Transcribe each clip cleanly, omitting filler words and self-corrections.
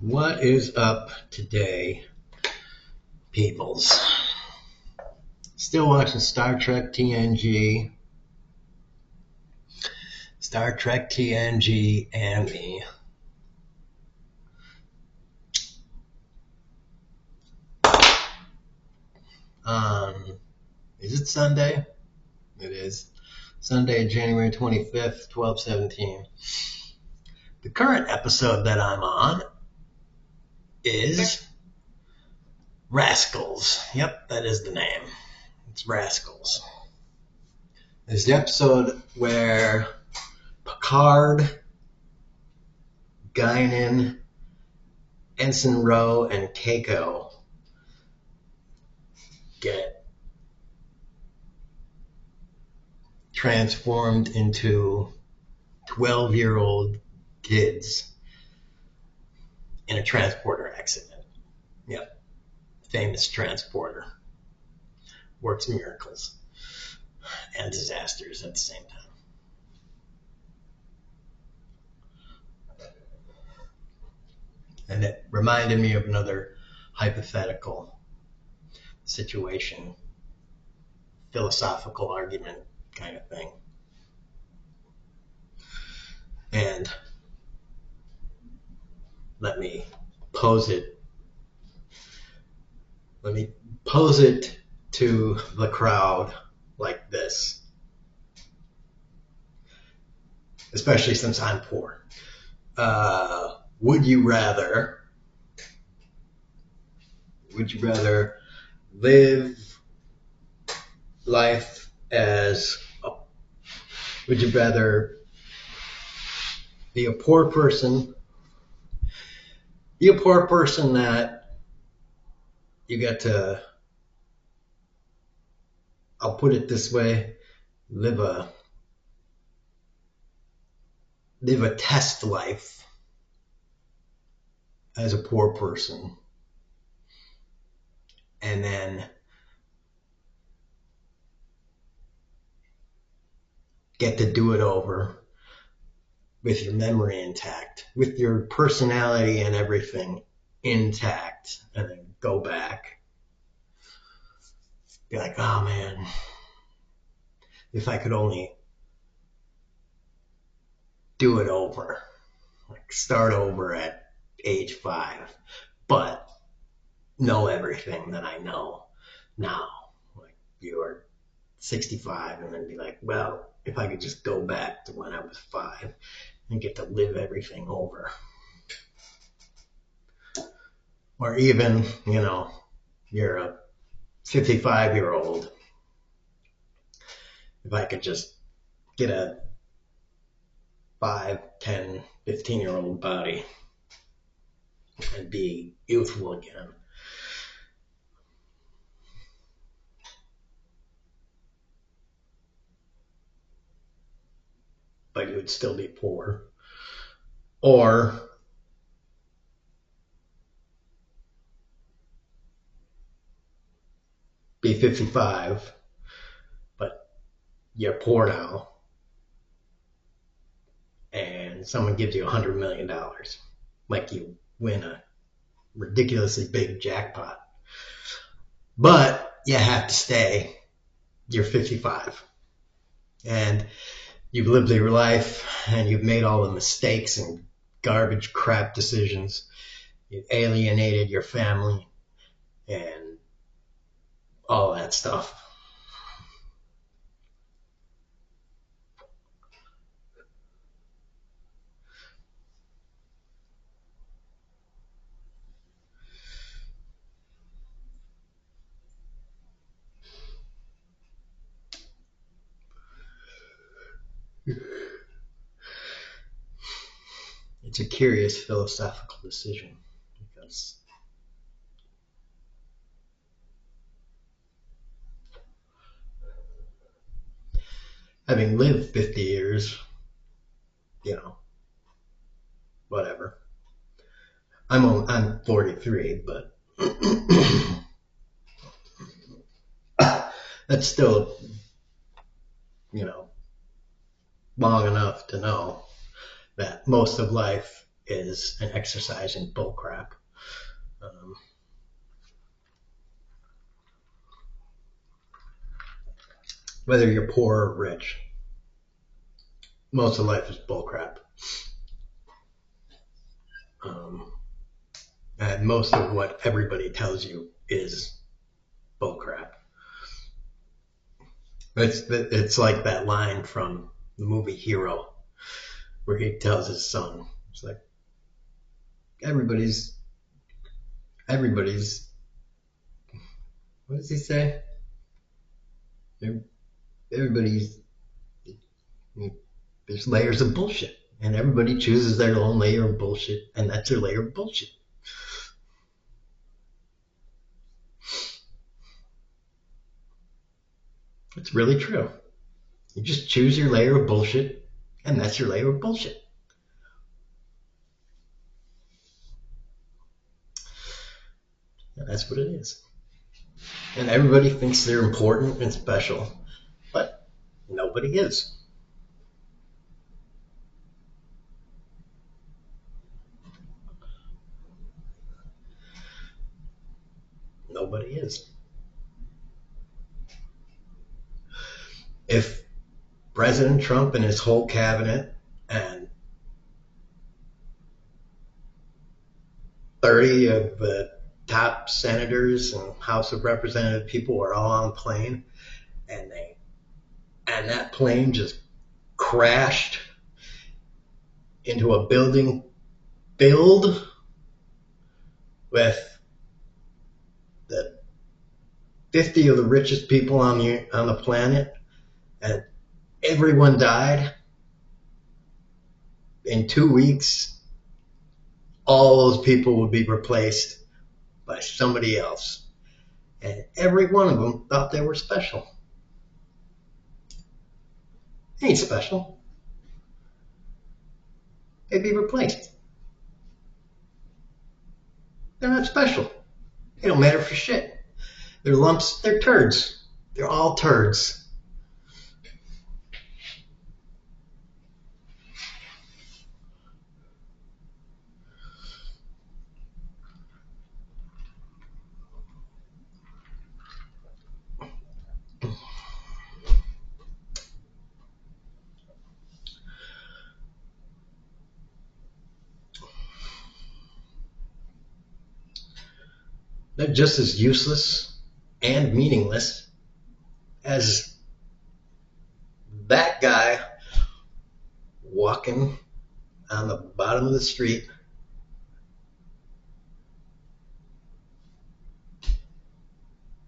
What is up today, peoples? Still watching Star Trek TNG. Star Trek TNG and me. Is it Sunday? It is. Sunday, January 25th, 12/17. The current episode that I'm on is Rascals. Yep, that is the name. It's Rascals. It's the episode where Picard, Guinan, Ensign Ro, and Keiko get transformed into 12-year-old kids in a transporter accident. Yep, famous transporter. Works miracles and disasters at the same time. And it reminded me of another hypothetical situation, philosophical argument kind of thing. And let me pose it to the crowd like this, especially since I'm poor. Would you rather live life as would you rather be a poor person that you get to, I'll put it this way, live a test life as a poor person, and then get to do it over with your memory intact, with your personality and everything intact, and then go back. Be like, oh man, if I could only do it over, like start over at age 5, but know everything that I know now. Like you're 65 and then be like, well, if I could just go back to when I was 5 and get to live everything over. Or even, you're a 55-year-old. If I could just get a 5, 10, 15-year-old body and be youthful again. But you would still be poor. Or be 55, but you're poor now, and someone gives you $100 million. Like you win a ridiculously big jackpot. But you have to stay. You're 55. And you've lived your life, and you've made all the mistakes and garbage crap decisions. You've alienated your family and all that stuff. It's a curious philosophical decision because having lived 50 years, whatever. I'm 43, but that's still, long enough to know that most of life is an exercise in bullcrap. Whether you're poor or rich, most of life is bullcrap. And most of what everybody tells you is bullcrap. It's like that line from the movie Hero, where he tells his son, it's like, everybody's, what does he say? Everybody's, there's layers of bullshit, and everybody chooses their own layer of bullshit, and that's their layer of bullshit. It's really true. You just choose your layer of bullshit, and that's your layer of bullshit. And that's what it is. And everybody thinks they're important and special, but nobody is. Nobody is. If President Trump and his whole cabinet and 30 of the top senators and House of Representative people were all on a plane, and that plane just crashed into a building filled with the 50 of the richest people on the planet, and everyone died in 2 weeks, all those people would be replaced by somebody else. And every one of them thought they were special. They ain't special. They'd be replaced. They're not special. They don't matter for shit. They're lumps. They're turds. They're all turds. They're just as useless and meaningless as that guy walking on the bottom of the street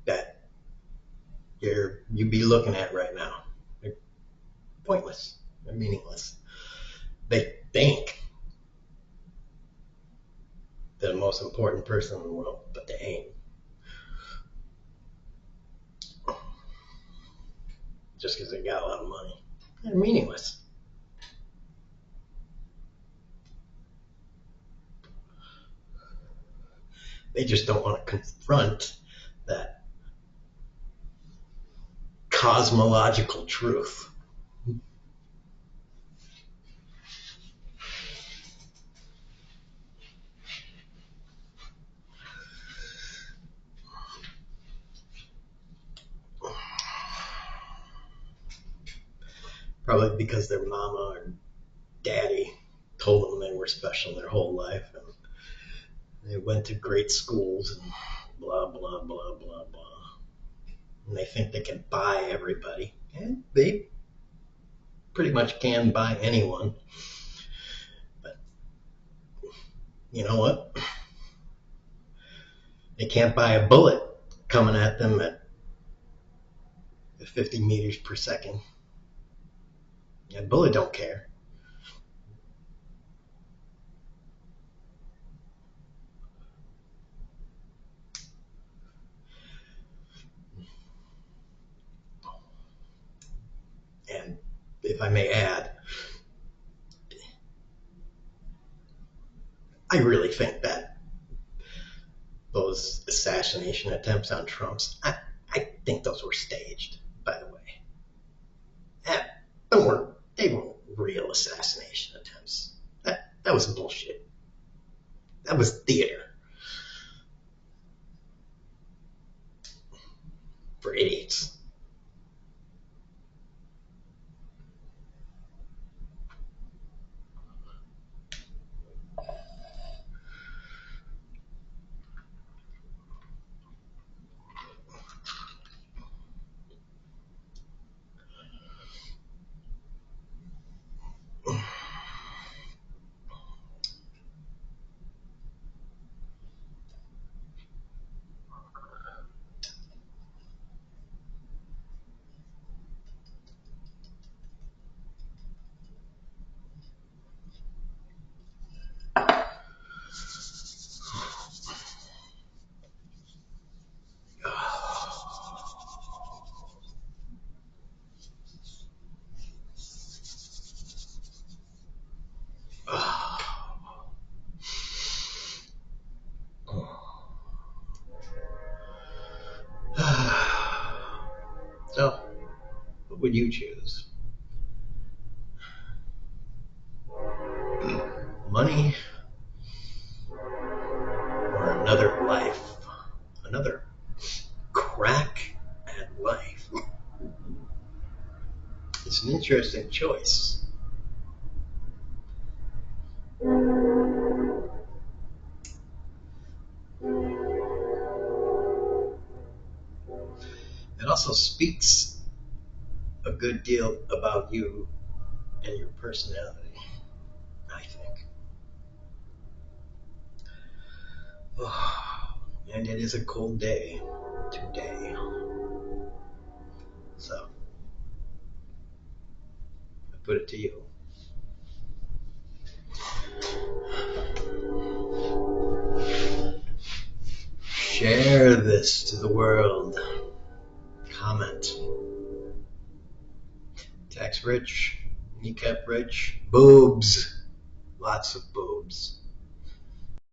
that you'd be looking at right now. They're pointless. They're meaningless. They think they're the most important person in the world, but they ain't. Just because they got a lot of money. They're meaningless. They just don't want to confront that cosmological truth. Probably because their mama or daddy told them they were special their whole life, and they went to great schools and blah, blah, blah, blah, blah. And they think they can buy everybody. And they pretty much can buy anyone. But you know what? They can't buy a bullet coming at them at 50 meters per second. A bullet don't care. And if I may add, I really think that those assassination attempts on Trump's, I think those were staged, by the way. They weren't real assassination attempts. That was bullshit. That was theater for idiots. So, what would you choose? Money or another life? Another crack at life. It's an interesting choice. It also speaks a good deal about you and your personality, I think. Oh, and it is a cold day today. So, I put it to you. Share this to the world. Comment. Tax rich, kneecap rich, boobs. Lots of boobs.